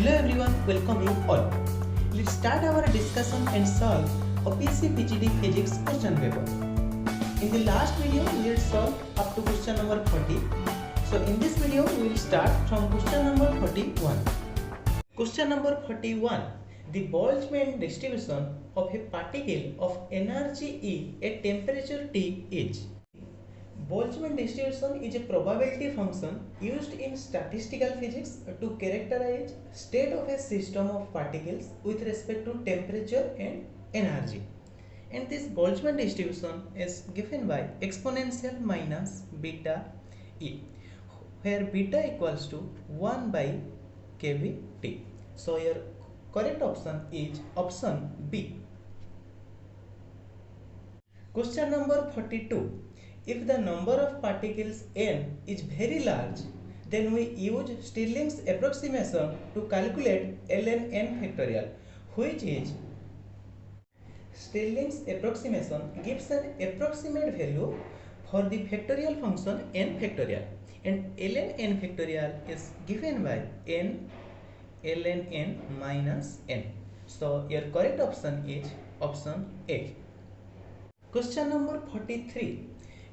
Hello everyone, welcome you all. Let's start our discussion and solve OPC PGD Physics question paper. In the last video, we had solved up to question number 40. So in this video, we will start from question number 41. Question number 41. The Boltzmann distribution of a particle of energy E at temperature T is. Boltzmann distribution is a probability function used in statistical physics to characterize state of a system of particles with respect to temperature and energy. And this Boltzmann distribution is given by exponential minus beta E, where beta equals to 1 by kVt. So your correct option is option B. Question number 42. If the number of particles n is very large, then we use Stirling's approximation to calculate ln n factorial, which is Stirling's approximation gives an approximate value for the factorial function n factorial, and ln n factorial is given by n ln n minus n. So your correct option is option A. Question number 43.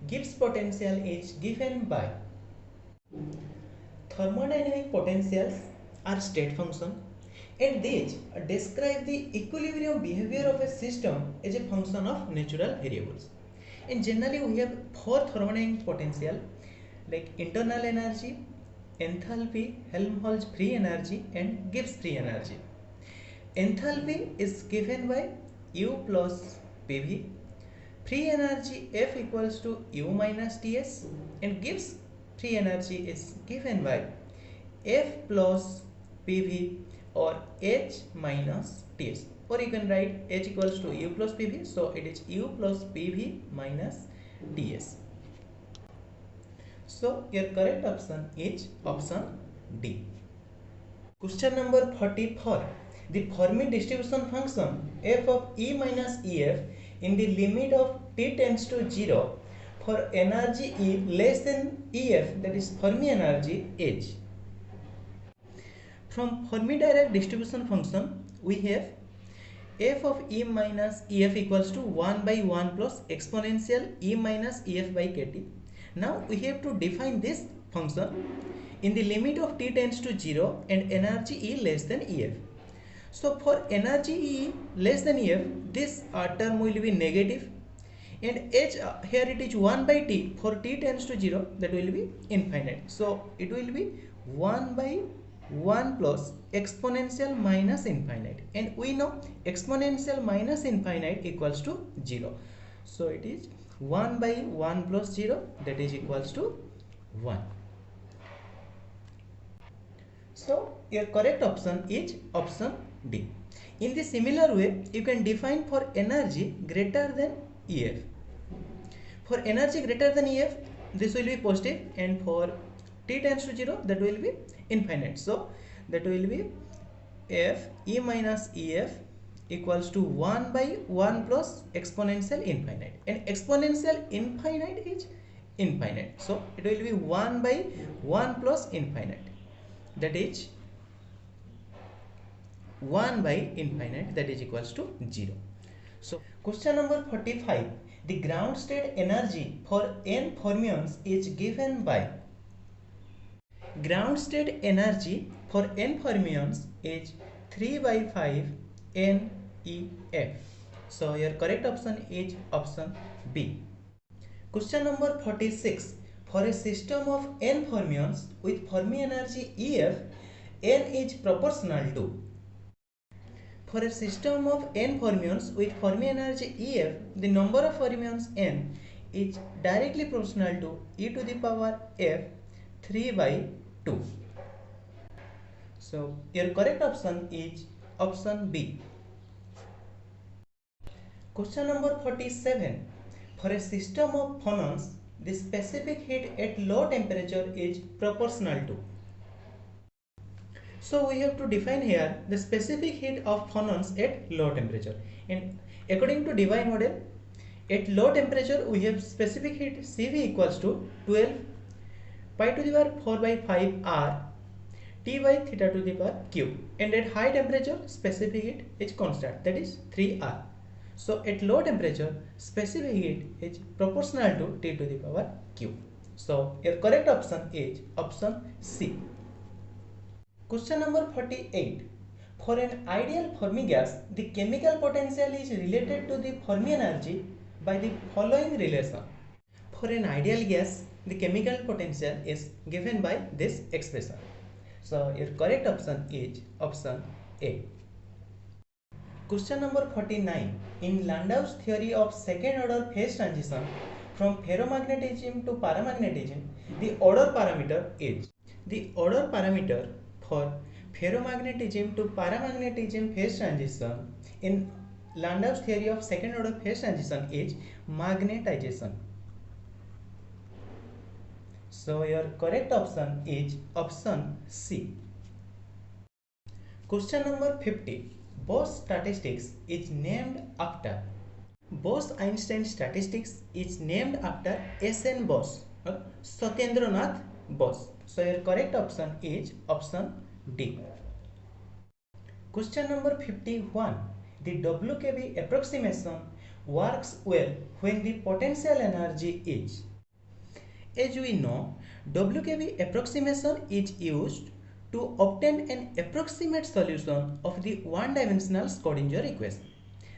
Gibbs potential is given by. Thermodynamic potentials are state function, and these describe the equilibrium behavior of a system as a function of natural variables. And generally we have four thermodynamic potential like internal energy, enthalpy, Helmholtz free energy, and Gibbs free energy. Enthalpy is given by U plus PV. Free energy F equals to U minus Ts, and Gibbs free energy is given by F plus PV or H minus Ts, or you can write H equals to U plus PV, so it is U plus PV minus Ts. So your correct option is option D. Question number 44. The Fermi distribution function f of E minus EF in the limit of t tends to 0 for energy E less than EF, that is Fermi energy, is. From Fermi-Dirac distribution function, we have f of E minus EF equals to 1 by 1 plus exponential E minus EF by kT. Now we have to define this function in the limit of t tends to 0 and energy E less than EF. So for energy E less than EF, this term will be negative, and H here it is 1 by t. For t tends to 0, that will be infinite. So it will be 1 by 1 plus exponential minus infinite, and we know exponential minus infinite equals to 0. So it is 1 by 1 plus 0, that is equals to 1. So your correct option is option D. In the similar way, you can define for energy greater than EF. For energy greater than EF, this will be positive, and for t tends to 0, that will be infinite. So that will be F E minus EF equals to 1 by 1 plus exponential infinite, and exponential infinite is infinite. So it will be 1 by 1 plus infinite, that is 1 by infinite, that is equals to 0. So question number 45. The ground state energy for n fermions is given by. Ground state energy for n fermions is 3 by 5 NeF. So your correct option is option B. Question number 46. For a system of n fermions with Fermi energy EF, n is proportional to. For a system of n fermions with Fermi energy EF, the number of fermions n is directly proportional to e to the power f 3 by 2. So your correct option is option B. Question number 47. For a system of phonons, the specific heat at low temperature is proportional to. So we have to define here the specific heat of phonons at low temperature, and according to Debye model, at low temperature we have specific heat Cv equals to 12 pi to the power 4 by 5 R T by theta to the power q, and at high temperature specific heat is constant, that is 3R. So at low temperature specific heat is proportional to T to the power q. So your correct option is option C. Question number 48. For an ideal Fermi gas, the chemical potential is related to the Fermi energy by the following relation. For an ideal gas, the chemical potential is given by this expression. So your correct option is option A. Question number 49. In Landau's theory of second order phase transition from ferromagnetism to paramagnetism, the order parameter is. The order parameter for ferromagnetism to paramagnetism phase transition in Landau's theory of second order phase transition is magnetization. So your correct option is option C. Question number 50. Bose statistics is named after. Bose-Einstein statistics is named after S.N. Bose or Satyendranath Bose. So your correct option is option D. Question number 51. The WKB approximation works well when the potential energy is. As we know, WKB approximation is used to obtain an approximate solution of the one-dimensional Schrödinger equation.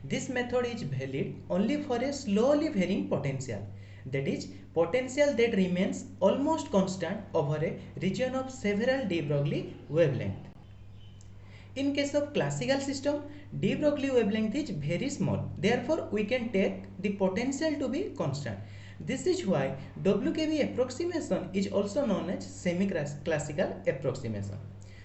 This method is valid only for a slowly varying potential, that is, potential that remains almost constant over a region of several de Broglie wavelengths. In case of classical system, de Broglie wavelength is very small, therefore we can take the potential to be constant. This is why WKB approximation is also known as semi-classical approximation.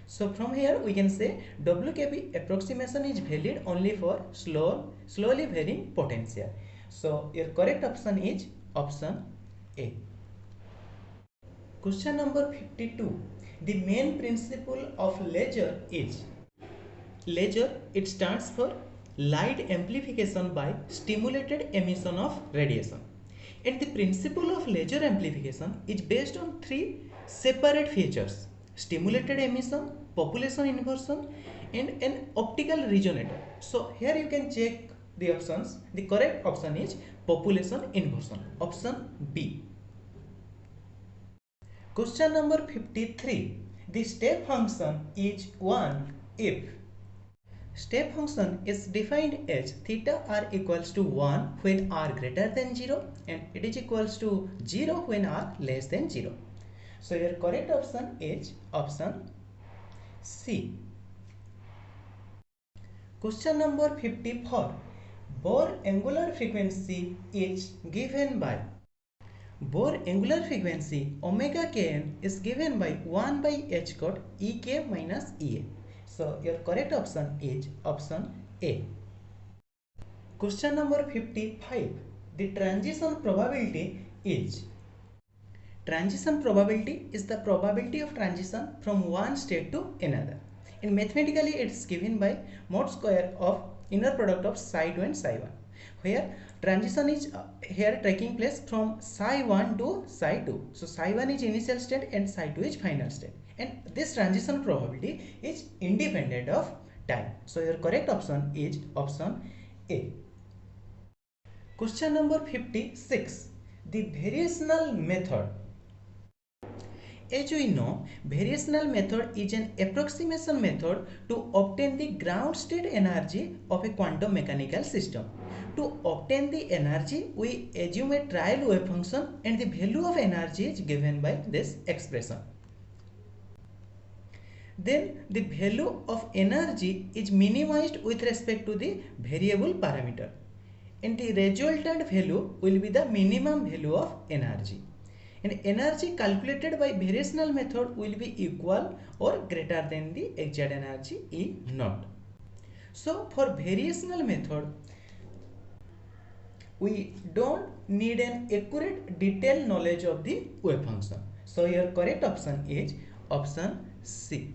So from here we can say WKB approximation is valid only for slowly varying potential. So your correct option is option A. Question number 52. The main principle of laser is. Laser, it stands for light amplification by stimulated emission of radiation. And the principle of laser amplification is based on three separate features: stimulated emission, population inversion, and an optical resonator. So here you can check the options. The correct option is population inversion, option B. Question number 53. The step function is 1 if. Step function is defined as theta r equals to 1 when r greater than 0 and it is equals to 0 when r less than 0. So your correct option is option C. Question number 54. Bohr angular frequency is given by. Bohr angular frequency omega kn is given by 1 by h cot ek minus ea. So your correct option is option A. Question number 55. The transition probability is. Transition probability is the probability of transition from one state to another. And mathematically it is given by mod square of inner product of psi 2 and psi 1. Where transition is here taking place from psi 1 to psi 2. So psi 1 is initial state and psi 2 is final state. And this transition probability is independent of time. So your correct option is option A. Question number 56. The variational method. As we know, variational method is an approximation method to obtain the ground state energy of a quantum mechanical system. To obtain the energy, we assume a trial wave function and the value of energy is given by this expression. Then the value of energy is minimized with respect to the variable parameter and the resultant value will be the minimum value of energy. And energy calculated by variational method will be equal or greater than the exact energy E naught. So for variational method, we don't need an accurate detailed knowledge of the wave function. So your correct option is option C.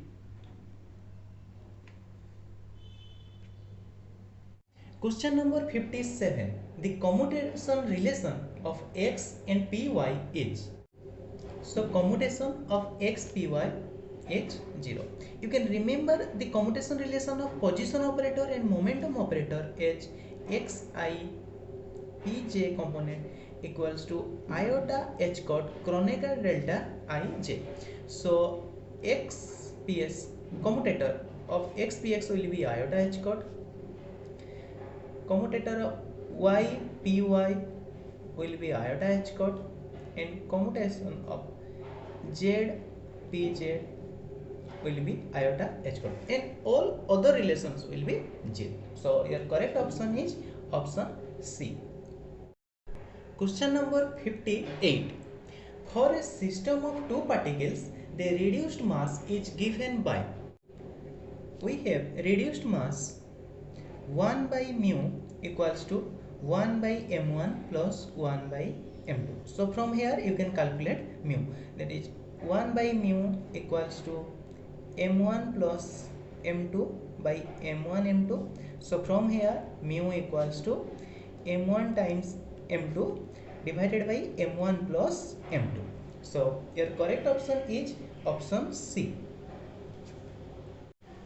Question number 57. The commutation relation of x and py is. So commutation of x py h0. You can remember the commutation relation of position operator and momentum operator as xi pj component equals to iota h cot Kronecker delta ij. So xps commutator of xpx will be iota h cot, commutator of ypy will be iota h cot, and commutation of zpz will be iota h cot, and all other relations will be 0. So your correct option is option C. Question number 58. For a system of two particles, the reduced mass is given by. We have reduced mass 1 by mu equals to 1 by m1 plus 1 by m2. So from here you can calculate mu, that is 1 by mu equals to m1 plus m2 by m1 m2. So from here mu equals to m1 times m2 divided by m1 plus m2. So your correct option is option C.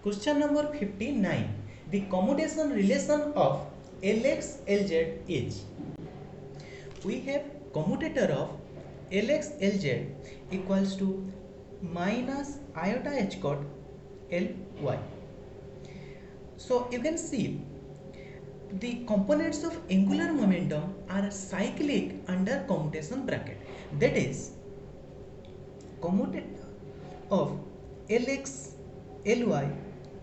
Question number 59. The commutation relation of Lx Lz is. We have commutator of Lx Lz equals to minus iota h cot Ly. So you can see the components of angular momentum are cyclic under commutation bracket. That is, commutator of Lx Ly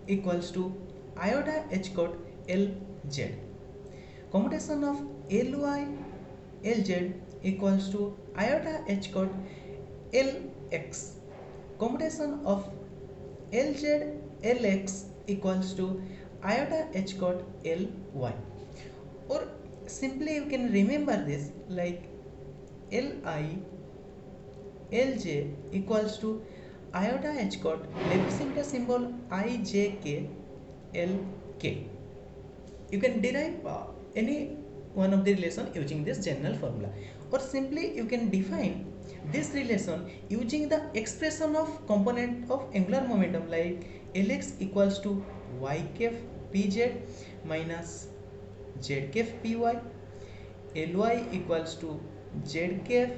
equals to iota h cot Lz. Commutation of Ly Lz equals to iota h cot Lx. Commutation of Lz Lx equals to iota h cot Ly. Or simply you can remember this like Li Lj equals to iota h cot Levy-Simpson symbol ijk Lk. You can derive any one of the relation using this general formula, or simply you can define this relation using the expression of component of angular momentum like Lx equals to y cap pz minus z cap py, Ly equals to z cap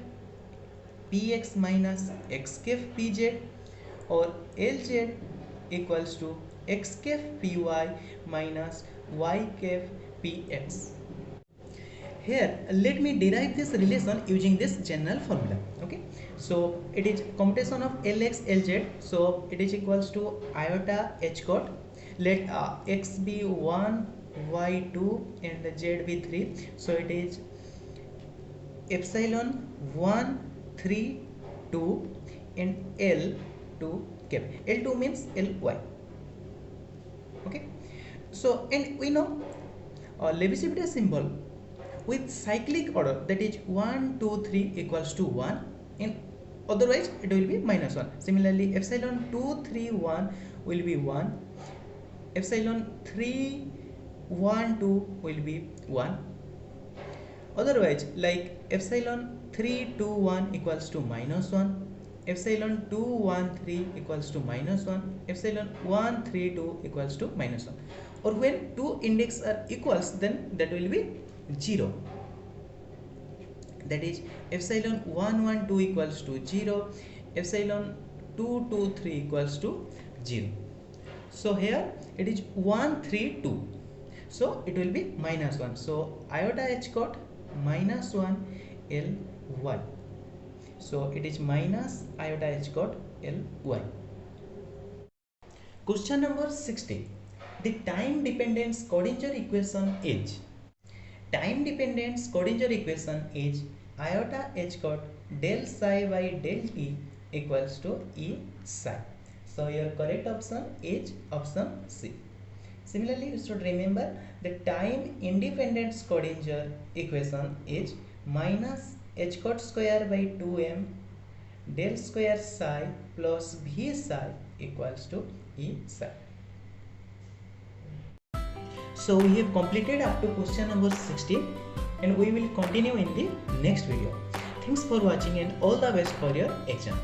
px minus x cap pz, or Lz equals to x cap py minus y cap px. Here let me derive this relation using this general formula. Okay, so it is commutation of Lx Lz, so it is equals to iota h cot. Let x be 1, y 2 and z be 3, so it is epsilon 1 3 2 and L 2 cap. L2 means Ly. Okay, so and we know Levy-Simpson symbol with cyclic order, that is 1 2 3 equals to 1, and otherwise it will be minus 1. Similarly epsilon 2 3 1 will be 1, epsilon 3 1 2 will be 1, otherwise like epsilon 3 2 1 equals to minus 1, epsilon 2 1 3 equals to minus 1, epsilon 1 3 2 equals to minus 1. Or when two index are equals, then that will be 0, that is epsilon 1 1 2 equals to 0, epsilon 2 2 3 equals to 0. So here it is 1 3 2, so it will be minus 1, so iota h cot minus 1 Ly, so it is minus iota h cot Ly. Question number 60. The time dependent Schrodinger equation is. Time dependent Schrodinger equation is iota h cot del psi by del t equals to E psi. So your correct option is option C. Similarly, you should remember the time independent Schrodinger equation is minus h cot square by 2m del square psi plus v psi equals to E psi. So we have completed up to question number 60, and we will continue in the next video. Thanks for watching and all the best for your exam.